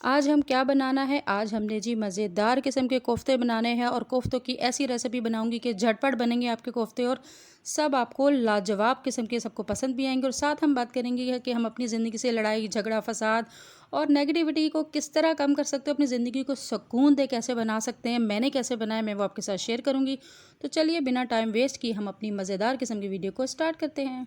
आज हम क्या बनाना है, आज हमने जी मज़ेदार किस्म के कोफ्ते बनाने हैं और कोफ्तों की ऐसी रेसिपी बनाऊंगी कि झटपट बनेंगे आपके कोफ्ते और सब आपको लाजवाब किस्म के सबको पसंद भी आएंगे। और साथ हम बात करेंगे कि हम अपनी ज़िंदगी से लड़ाई झगड़ा फसाद और नेगेटिविटी को किस तरह कम कर सकते हो, अपनी ज़िंदगी को सुकून दे कैसे बना सकते हैं, मैंने कैसे बनाया मैं वो आपके साथ शेयर करूँगी। तो चलिए बिना टाइम वेस्ट किए हम अपनी मज़ेदार किस्म की वीडियो को स्टार्ट करते हैं।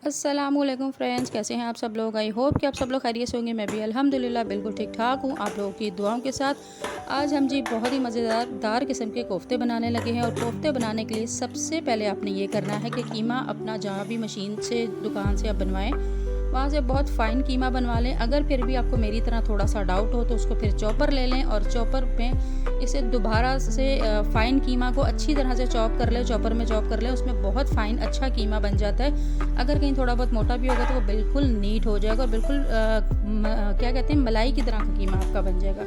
अस्सलामुअलैकुम फ्रेंड्स, कैसे हैं आप सब लोग। आई होप कि आप सब लोग खैरियत से होंगे। मैं भी अल्हम्दुलिल्लाह बिल्कुल ठीक ठाक हूँ, आप लोगों की दुआओं के साथ। आज हम जी बहुत ही मज़ेदार किस्म के कोफ्ते बनाने लगे हैं। और कोफ्ते बनाने के लिए सबसे पहले आपने ये करना है कि कीमा अपना जहाँ भी मशीन से दुकान से आप बनवाएं वहाँ से बहुत फ़ाइन कीमा बनवा लें। अगर फिर भी आपको मेरी तरह थोड़ा सा डाउट हो तो उसको फिर चॉपर ले लें और चॉपर में इसे दोबारा से फ़ाइन कीमा को अच्छी तरह से चॉप कर लें, चॉपर में चॉप कर लें, उसमें बहुत फ़ाइन अच्छा कीमा बन जाता है। अगर कहीं थोड़ा बहुत मोटा भी होगा तो वो बिल्कुल नीट हो जाएगा और बिल्कुल क्या कहते हैं मलाई की तरह का कीमा आपका बन जाएगा।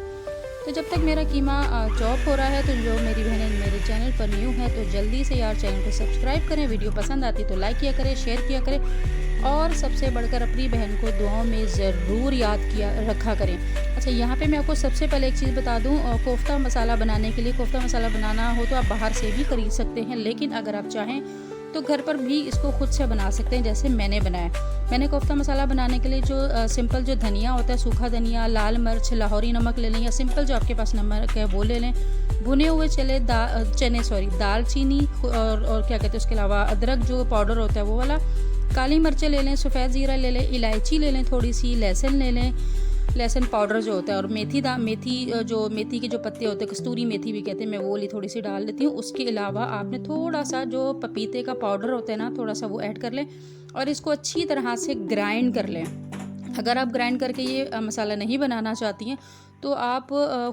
तो जब तक मेरा कीमा चॉप हो रहा है तो जो मेरी बहनें मेरे चैनल पर न्यू है तो जल्दी से यार चैनल को सब्सक्राइब करें, वीडियो पसंद आती तो लाइक किया करें, शेयर किया करें और सबसे बढ़कर अपनी बहन को दुआओं में ज़रूर याद किया रखा करें। अच्छा, यहाँ पे मैं आपको सबसे पहले एक चीज़ बता दूँ, कोफ्ता मसाला बनाने के लिए कोफ्ता मसाला बनाना हो तो आप बाहर से भी खरीद सकते हैं, लेकिन अगर आप चाहें तो घर पर भी इसको खुद से बना सकते हैं जैसे मैंने बनाया। मैंने कोफ्ता मसाला बनाने के लिए जो सिंपल जो धनिया होता है, सूखा धनिया, लाल मिर्च, लाहौरी नमक ले लें या सिंपल जो आपके पास नमक है वो ले लें, भुने हुए दालचीनी और क्या कहते हैं उसके अलावा अदरक जो पाउडर होता है वो वाला, काली मिर्चें ले लें, सफ़ेद ज़ीरा ले लें, इलायची ले लें, थोड़ी सी लहसुन ले लें, लहसुन पाउडर जो होता है, और मेथी के जो पत्ते होते हैं, कस्तूरी मेथी भी कहते हैं, मैं वो थोड़ी सी डाल देती हूँ। उसके अलावा आपने थोड़ा सा जो पपीते का पाउडर होता है ना, थोड़ा सा वो ऐड कर लें और इसको अच्छी तरह से ग्राइंड कर लें। अगर आप ग्राइंड करके ये मसाला नहीं बनाना चाहती हैं तो आप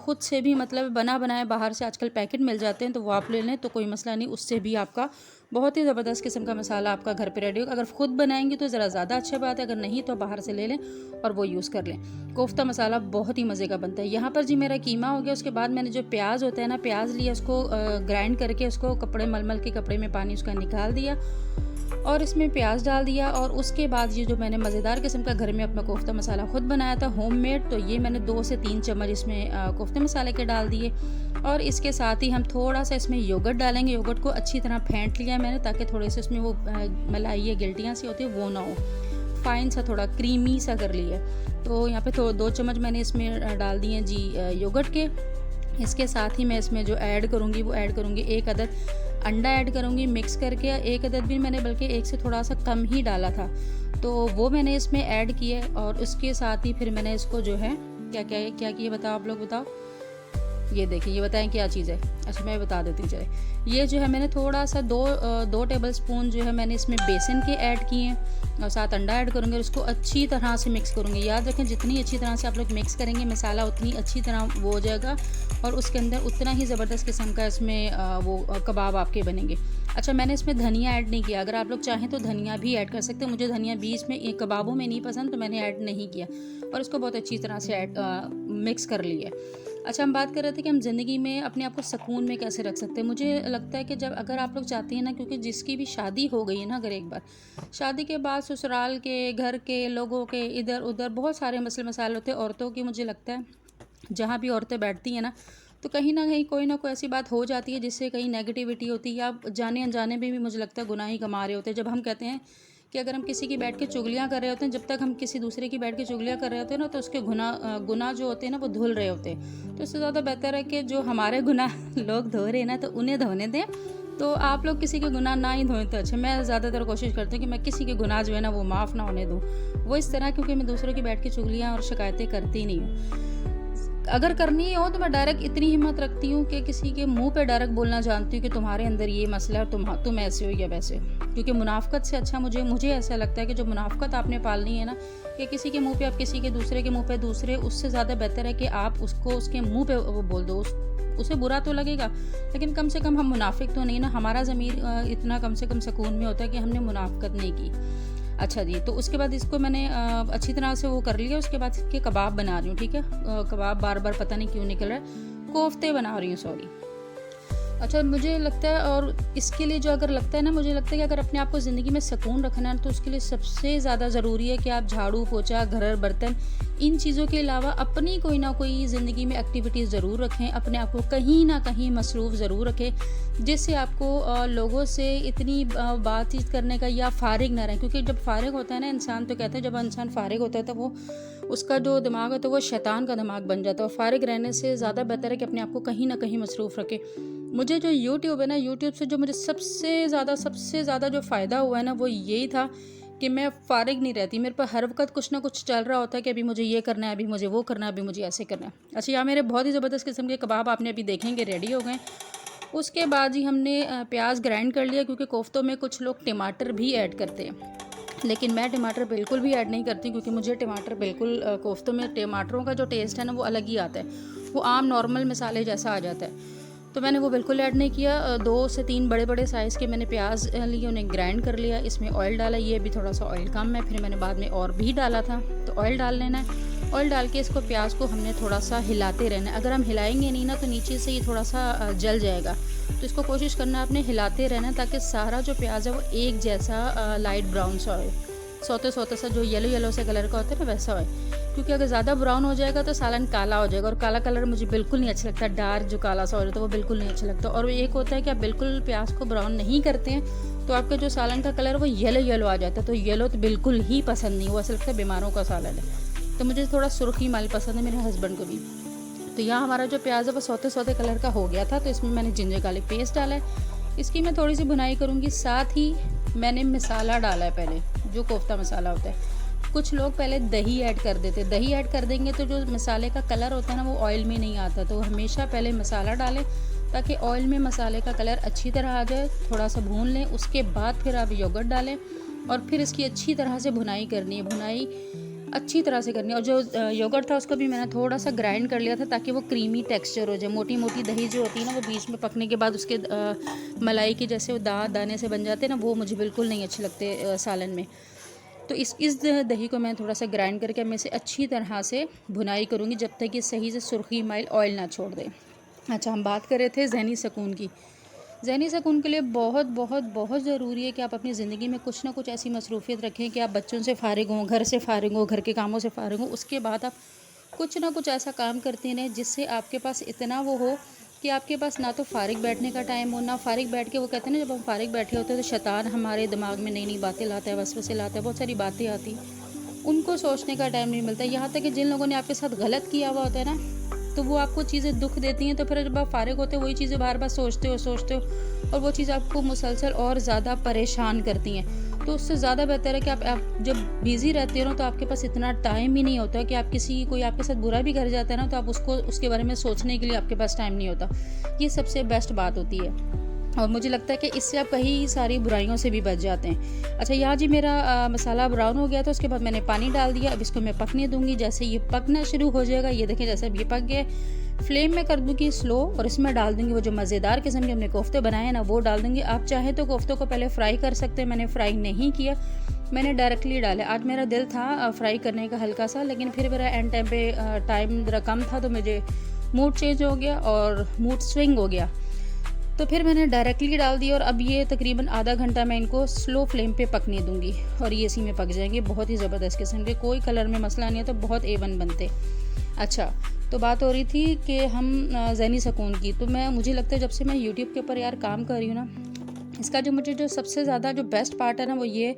ख़ुद से भी मतलब बना बनाए बाहर से आजकल पैकेट मिल जाते हैं तो वो आप ले लें तो कोई मसला नहीं, उससे भी आपका बहुत ही ज़बरदस्त किस्म का मसाला आपका घर पे रेडी होगा। अगर ख़ुद बनाएंगे तो ज़रा ज़्यादा अच्छी बात है, अगर नहीं तो बाहर से ले लें और वो यूज़ कर लें। कोफ्ता मसाला बहुत ही मज़े का बनता है। यहाँ पर जी मेरा कीमा हो गया। उसके बाद मैंने जो प्याज होता है ना, प्याज लिया, उसको ग्राइंड करके उसको कपड़े मलमल के कपड़े में पानी उसका निकाल दिया और इसमें प्याज डाल दिया। और उसके बाद ये जो मैंने मज़ेदार किस्म का घर में अपना कोफ्ता मसाला ख़ुद बनाया था होममेड, तो ये मैंने 2 से 3 चम्मच इसमें कोफ्ते मसाले के डाल दिए। और इसके साथ ही हम थोड़ा सा इसमें योगर्ट डालेंगे। योगर्ट को अच्छी तरह फेंट लिया मैंने ताकि थोड़े से उसमें वो मलाई या गिल्टियाँ सी होती है वो ना हो, फ़ाइन सा थोड़ा क्रीमी सा कर लिया। तो यहाँ पे 2 चम्मच मैंने इसमें डाल दिए जी योगर्ट के। इसके साथ ही मैं इसमें जो ऐड करूँगी वो ऐड करूँगी 1 अदद अंडा ऐड करूँगी मिक्स करके। 1 अदद भी मैंने बल्कि 1 से थोड़ा सा कम ही डाला था, तो वो मैंने इसमें ऐड किया। और उसके साथ ही फिर मैंने इसको जो है क्या किया बताओ, आप लोग बताओ। ये देखिए, ये बताएं क्या चीज़ है। अच्छा मैं बता देती हूँ, चले। ये जो है मैंने थोड़ा सा 2 टेबल स्पून जो है मैंने इसमें बेसन के ऐड किए हैं और साथ अंडा ऐड करूँगी और उसको अच्छी तरह से मिक्स करूँगी। याद रखें जितनी अच्छी तरह से आप लोग मिक्स करेंगे मसाला उतनी अच्छी तरह वो हो जाएगा और उसके अंदर उतना ही ज़बरदस्त किस्म का इसमें वो कबाब आपके बनेंगे। अच्छा, मैंने इसमें धनिया ऐड नहीं किया, अगर आप लोग चाहें तो धनिया भी ऐड कर सकते हैं। मुझे धनिया भी इसमें कबाबों में नहीं पसंद तो मैंने ऐड नहीं किया और इसको बहुत अच्छी तरह से मिक्स कर लिया। अच्छा, हम बात कर रहे थे कि हम ज़िंदगी में अपने आप को सुकून में कैसे रख सकते हैं। मुझे लगता है कि जब अगर आप लोग चाहती हैं ना, क्योंकि जिसकी भी शादी हो गई है ना, अगर एक बार शादी के बाद ससुराल के घर के लोगों के इधर उधर बहुत सारे मसले मसाइल होते हैं औरतों की। मुझे लगता है जहाँ भी औरतें बैठती हैं ना तो कहीं ना कहीं कोई ना कोई ऐसी बात हो जाती है जिससे कहीं नेगेटिविटी होती है या जाने अनजाने में भी मुझे लगता है गुनाह ही कमा रहे होते हैं। जब हम कहते हैं कि अगर हम किसी की बैठ के चुगलियाँ कर रहे होते हैं, जब तक हम किसी दूसरे की बैठ के चुगलियाँ कर रहे होते हैं ना तो उसके गुनाह जो होते हैं ना वो धुल रहे होते हैं। तो इससे ज़्यादा बेहतर है कि जो हमारे गुनाह लोग धो रहे हैं ना तो उन्हें धोने दें। तो आप लोग किसी के गुनाह ना ही धोएं तो अच्छा। मैं ज़्यादातर कोशिश करती हूँ कि मैं किसी के गुनाह जो है ना वो माफ़ ना होने दूँ। वो इस तरह क्योंकि मैं दूसरों की बैठ के चुगलियाँ और शिकायतें करती नहीं हूँ। अगर करनी हो तो मैं डायरेक्ट इतनी हिम्मत रखती हूँ कि किसी के मुंह पे डायरेक्ट बोलना जानती हूँ कि तुम्हारे अंदर ये मसला है और तुम ऐसे हो या वैसे। क्योंकि मुनाफकत से अच्छा मुझे ऐसा लगता है कि जो मुनाफकत आपने पालनी है ना, कि किसी के मुंह पे आप किसी के दूसरे के मुंह पे दूसरे, उससे ज़्यादा बेहतर है कि आप उसको उसके मुंह पे वो बोल दो। उसे बुरा तो लगेगा लेकिन कम से कम हम मुनाफिक तो नहीं ना, हमारा ज़मीर इतना कम से कम सुकून में होता है कि हमने मुनाफकत नहीं की। अच्छा जी, तो उसके बाद इसको मैंने अच्छी तरह से वो कर लिया। उसके बाद इसके कबाब बना रही हूँ, ठीक है। कबाब बार बार पता नहीं क्यों निकल रहा है, कोफ्ते बना रही हूँ, सॉरी। अच्छा, मुझे लगता है, और इसके लिए जो अगर लगता है ना, मुझे लगता है कि अगर अपने आप को ज़िंदगी में सुकून रखना है तो उसके लिए सबसे ज़्यादा ज़रूरी है कि आप झाड़ू पोछा, घर बर्तन, इन चीज़ों के अलावा अपनी कोई ना कोई ज़िंदगी में एक्टिविटीज़ ज़रूर रखें, अपने आप को कहीं ना कहीं मसरूफ़ ज़रूर रखें, जिससे आपको लोगों से इतनी बातचीत करने का या फ़ारिग ना रहें। क्योंकि जब फ़ारिग होता है ना इंसान, तो कहते हैं जब इंसान फ़ारिग होता है तो वो उसका जो दिमाग है तो वो शैतान का दिमाग बन जाता है, और फ़ारिग रहने से ज़्यादा बेहतर है कि अपने आप को कहीं ना कहीं मसरूफ़ रखें। मुझे जो यूट्यूब है ना, यूट्यूब से जो मुझे सबसे ज़्यादा जो फ़ायदा हुआ है ना, वो यही था कि मैं फ़ारिग नहीं रहती। मेरे पर हर वक़्त कुछ ना कुछ चल रहा होता है कि अभी मुझे ये करना है, अभी मुझे वो करना है, अभी मुझे ऐसे करना है। अच्छा, यहाँ मेरे बहुत ही ज़बरदस्त किस्म के कबाब आपने अभी देखेंगे रेडी हो गए। उसके बाद ही हमने प्याज ग्राइंड कर लिया, क्योंकि कोफ्तों में कुछ लोग टमाटर भी ऐड करते हैं, लेकिन मैं टमाटर बिल्कुल भी ऐड नहीं करती, क्योंकि मुझे टमाटर बिल्कुल कोफ्तों में टमाटरों का जो टेस्ट है ना वो अलग ही आता है, वो आम नॉर्मल मसाले जैसा आ जाता है। तो मैंने वो बिल्कुल ऐड नहीं किया। 2 से 3 बड़े बड़े साइज़ के मैंने प्याज लिए, उन्हें ग्राइंड कर लिया। इसमें ऑयल डाला, ये भी थोड़ा सा ऑयल कम है, फिर मैंने बाद में और भी डाला था, तो ऑयल डाल लेना है। ऑयल डाल के इसको प्याज को हमने थोड़ा सा हिलाते रहना है। अगर हम हिलाएंगे नहीं ना तो नीचे से ये थोड़ा सा जल जाएगा, तो इसको कोशिश करना है आपने हिलाते रहना है, ताकि सारा जो प्याज है वो एक जैसा लाइट ब्राउन सा हो, सोते सोते सा जो येलो से कलर का होता है ना वैसा हो। क्योंकि अगर ज़्यादा ब्राउन हो जाएगा तो सालन काला हो जाएगा, और काला कलर मुझे बिल्कुल नहीं अच्छा लगता। डार्क जो काला सा हो जाता है वो बिल्कुल नहीं अच्छा लगता। और एक होता है कि आप बिल्कुल प्याज को ब्राउन नहीं करते हैं तो आपका जो सालन का कलर वो येलो आ जाता है, तो येलो तो बिल्कुल ही पसंद नहीं, वो ऐसा लगता है बीमारों का सालन है। तो मुझे थोड़ा सुर्खी माल पसंद है, मेरे हस्बैंड को भी। तो यहाँ हमारा जो प्याज है वो सोते कलर का हो गया था, तो इसमें मैंने जिंजर गार्लिक पेस्ट डाला है। इसकी मैं थोड़ी सी भुनाई करूँगी। साथ ही मैंने मसाला डाला है पहले, जो कोफ्ता मसाला होता है। कुछ लोग पहले दही ऐड कर देते, दही ऐड कर देंगे तो जो मसाले का कलर होता है ना वो ऑयल में नहीं आता, तो हमेशा पहले मसाला डालें ताकि ऑयल में मसाले का कलर अच्छी तरह आ जाए। थोड़ा सा भून लें, उसके बाद फिर आप योगर्ट डालें और फिर इसकी अच्छी तरह से भुनाई करनी है। भुनाई अच्छी तरह से करनी है। और जो योगर्ट था उसको भी मैंने थोड़ा सा ग्राइंड कर लिया था ताकि वो क्रीमी टेक्सचर हो जाए। मोटी मोटी दही जो होती है ना वो बीच में पकने के बाद उसके मलाई के जैसे वो दाने से बन जाते हैं ना, वो मुझे बिल्कुल नहीं अच्छे लगते सालन में। तो इस दही को मैं थोड़ा सा ग्राइंड करके मैं इसे अच्छी तरह से भुनाई करूँगी जब तक ये सही से सुर्खी माइल ऑयल ना छोड़ दे। अच्छा, हम बात कर रहे थे ज़हनी सुकून की। ज़हनी सुकून के लिए बहुत बहुत बहुत ज़रूरी है कि आप अपनी ज़िंदगी में कुछ ना कुछ ऐसी मसरूफ़ियत रखें कि आप बच्चों से फ़ारिग हों, घर से फ़ारिग हों, घर के कामों से फ़ारिग हों। उसके बाद आप कुछ ना कुछ ऐसा काम करते रहें जिससे आपके पास इतना वो हो कि आपके पास ना तो फ़ारिग बैठने का टाइम हो, ना फ़ारिग बैठ के, वो कहते हैं ना जब हम फ़ारिग बैठे होते हैं तो शैतान हमारे दिमाग में नई नई बातें लाता है, वसवसे लाता है, बहुत सारी बातें आती, उनको सोचने का टाइम नहीं मिलता। यहाँ तक कि जिन लोगों ने आपके साथ गलत किया हुआ होता है ना, तो वो आपको चीज़ें दुख देती हैं, तो फिर जब आप फ़ारिग होते हो वही चीज़ें बार बार सोचते हो और वो चीज़ आपको मुसलसल और ज़्यादा परेशान करती हैं। तो उससे ज़्यादा बेहतर है कि आप जब बिज़ी रहते हो ना तो आपके पास इतना टाइम ही नहीं होता कि आप कोई आपके साथ बुरा भी कर जाता है ना तो आप उसके बारे में सोचने के लिए आपके पास टाइम नहीं होता। ये सबसे बेस्ट बात होती है और मुझे लगता है कि इससे आप कई सारी बुराइयों से भी बच जाते हैं। अच्छा, यहाँ जी मेरा मसाला ब्राउन हो गया तो उसके बाद मैंने पानी डाल दिया। अब इसको मैं पकने दूंगी। जैसे ये पकना शुरू हो जाएगा, ये देखें जैसे अब ये पक गया, फ्लेम में कर दूँगी स्लो और इसमें डाल दूँगी वो जो मज़ेदार किस्म के हमने कोफ्ते बनाए हैं ना, वो डाल दूँगी। आप चाहें तो कोफ्तों को पहले फ्राई कर सकते हैं, मैंने फ्राई नहीं किया, मैंने डायरेक्टली डाला। आज मेरा दिल था फ्राई करने का हल्का सा, लेकिन फिर मेरा एंड टाइम पे टाइम ज़रा कम था तो मुझे मूड चेंज हो गया और मूड स्विंग हो गया, तो फिर मैंने डायरेक्टली डाल दिया। और अब ये तकरीबन आधा घंटा मैं इनको स्लो फ्लेम पे पकने दूंगी और ये इसी में पक जाएंगे। बहुत ही ज़बरदस्त किस्म के, कोई कलर में मसला नहीं है, तो बहुत A1 बनते। अच्छा, तो बात हो रही थी कि हम ज़हनी सुकून की, तो मुझे लगता है जब से मैं यूट्यूब के ऊपर यार काम कर रही हूँ ना, इसका जो मुझे जो सबसे ज़्यादा जो बेस्ट पार्ट है ना वो ये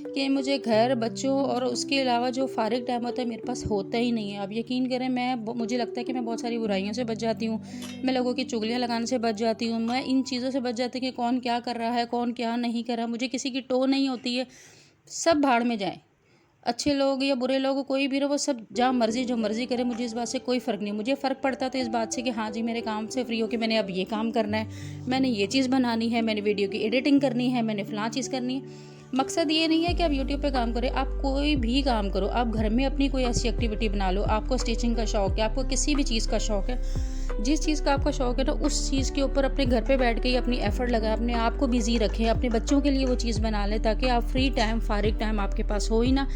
कि मुझे घर, बच्चों और उसके अलावा जो फ़ारिग टाइम होता है मेरे पास होता ही नहीं है। अब यकीन करें, मुझे लगता है कि मैं बहुत सारी बुराइयों से बच जाती हूँ, मैं लोगों की चुगलियाँ लगाने से बच जाती हूँ, मैं इन चीज़ों से बच जाती हूँ कि कौन क्या कर रहा है, कौन क्या नहीं कर रहा, मुझे किसी की टो नहीं होती है। सब भाड़ में जाएँ, अच्छे लोग या बुरे लोग कोई भी रहो, वो सब जहाँ मर्जी जो मर्जी करे, मुझे इस बात से कोई फ़र्क नहीं। मुझे फ़र्क पड़ता तो इस बात से कि हाँ जी, मेरे काम से फ्री हो कि मैंने अब ये काम करना है, मैंने ये चीज़ बनानी है, मैंने वीडियो की एडिटिंग करनी है, मैंने फ़लाँ चीज़ करनी है। मकसद ये नहीं है कि आप यूट्यूब पे काम करें, आप कोई भी काम करो, आप घर में अपनी कोई ऐसी एक्टिविटी बना लो। आपको स्टिचिंग का शौक़ है, आपको किसी भी चीज़ का शौक़ है, जिस चीज़ का आपका शौक़ है ना, उस चीज़ के ऊपर अपने घर पे बैठ के ही अपनी एफ़र्ट लगाएं, अपने आप को बिज़ी रखें, अपने बच्चों के लिए वो चीज़ बना लें ताकि आप फ्री टाइम, फ़ारिग टाइम आपके पास हो ही ना।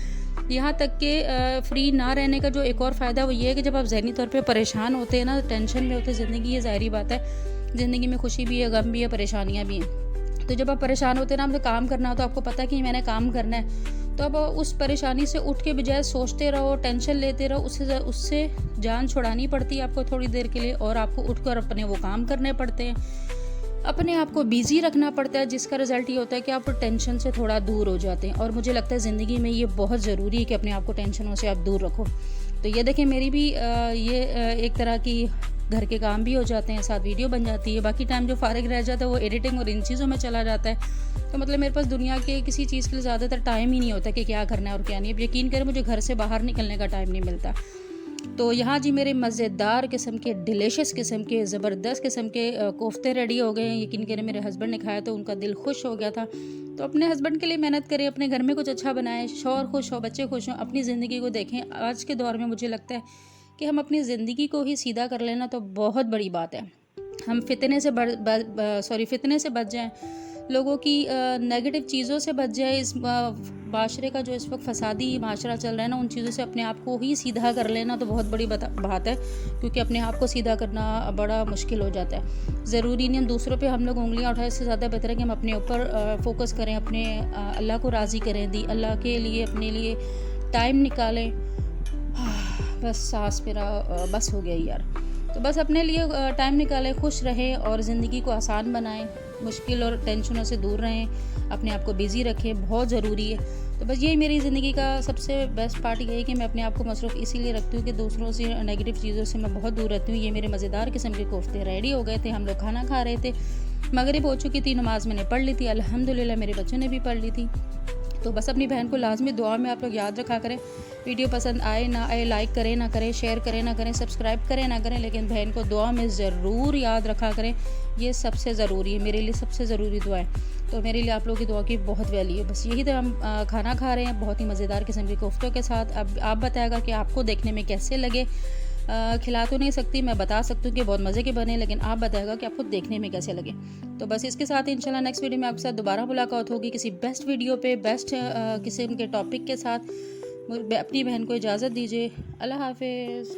यहाँ तक कि फ्री ना रहने का जो एक और फ़ायदा वो ये है कि जब आप ज़हनी तौर पे परेशान होते हैं ना, टेंशन में होते हैं ज़िंदगी, ये ज़ाहिरी बात है ज़िंदगी में खुशी भी है, गम भी है, परेशानियाँ भी हैं। तो जब आप परेशान होते हैं ना, मुझे काम करना हो तो आपको पता है कि मैंने काम करना है, तो अब उस परेशानी से उठ के बजाय सोचते रहो, टेंशन लेते रहो, उससे जान छुड़ानी पड़ती है आपको थोड़ी देर के लिए, और आपको उठकर अपने वो काम करने पड़ते हैं, अपने आप को बिज़ी रखना पड़ता है, जिसका रिज़ल्ट ये होता है कि आप टेंशन से थोड़ा दूर हो जाते हैं। और मुझे लगता है ज़िंदगी में ये बहुत ज़रूरी है कि अपने आप को टेंशनों से आप दूर रखो। तो ये देखें, मेरी भी एक तरह की घर के काम भी हो जाते हैं, साथ वीडियो बन जाती है, बाकी टाइम जो फ़ारिग रह जाता है वो एडिटिंग और इन चीज़ों में चला जाता है। तो मतलब मेरे पास दुनिया के किसी चीज़ के लिए ज़्यादातर टाइम ही नहीं होता कि क्या करना है और क्या नहीं। अब यकीन करें, मुझे घर से बाहर निकलने का टाइम नहीं मिलता। तो यहाँ जी मेरे मज़ेदार किस्म के, डिलीशियस किस्म के, ज़बरदस्त किस्म के कोफ्ते रेडी हो गए हैं। यकीन करें, मेरे हस्बैंड ने खाया तो उनका दिल खुश हो गया था। तो अपने हस्बैंड के लिए मेहनत करें, अपने घर में कुछ अच्छा बनाएं, शौहर खुश हो, बच्चे खुश हों, अपनी ज़िंदगी को देखें। आज के दौर में मुझे लगता है कि हम अपनी ज़िंदगी को ही सीधा कर लेना तो बहुत बड़ी बात है। हम फितने से बच जाएं, लोगों की नेगेटिव चीज़ों से बच जाए, इस माशरे का जो इस वक्त फसादी माशरा चल रहा है ना, उन चीज़ों से अपने आप को ही सीधा कर लेना तो बहुत बड़ी बात है, क्योंकि अपने आप को सीधा करना बड़ा मुश्किल हो जाता है। ज़रूरी नहीं हम दूसरों पे हम लोग उंगलियां उठाएं, इससे ज़्यादा बेहतर है कि हम अपने ऊपर फोकस करें, अपने अल्लाह को राज़ी करें, अल्लाह के लिए अपने लिए टाइम निकालें। बस सांस मेरा बस हो गया यार। तो बस अपने लिए टाइम निकालें, खुश रहें और ज़िंदगी को आसान बनाएं, मुश्किल और टेंशनों से दूर रहें, अपने आप को बिज़ी रखें, बहुत ज़रूरी है। तो बस यही मेरी ज़िंदगी का सबसे बेस्ट पार्ट ये है कि मैं अपने आप को मसरूफ़ इसीलिए रखती हूँ कि दूसरों से, नेगेटिव चीज़ों से मैं बहुत दूर रहती हूँ। ये मेरे मज़ेदार किस्म के कोफ्ते रेडी हो गए थे, हम लोग खाना खा रहे थे, मगरिब हो चुकी थी, नमाज़ मैंने पढ़ ली थी, अल्हम्दुलिल्लाह मेरे बच्चों ने भी पढ़ ली थी। तो बस अपनी बहन को लाजमी दुआ में आप लोग याद रखा करें। वीडियो पसंद आए ना आए, लाइक करें ना करें, शेयर करें ना करें, सब्सक्राइब करें ना करें, लेकिन बहन को दुआ में ज़रूर याद रखा करें। ये सबसे ज़रूरी है, मेरे लिए सबसे ज़रूरी दुआ है। तो मेरे लिए आप लोगों की दुआ की बहुत वैल्यू है। बस यही तो हम खाना खा रहे हैं बहुत ही मज़ेदार किस्म के कोफ्तों के साथ। अब आप बताएगा कि आपको देखने में कैसे लगे। खिला तो नहीं सकती, मैं बता सकती हूँ कि बहुत मज़े के बने, लेकिन आप बताएगा कि आपको देखने में कैसे लगे। तो बस इसके साथ इंशाल्लाह नेक्स्ट वीडियो में आपके साथ दोबारा मुलाकात होगी किसी बेस्ट वीडियो पे, बेस्ट किस्म के टॉपिक के साथ। अपनी बहन को इजाज़त दीजिए। अल्लाह हाफिज़।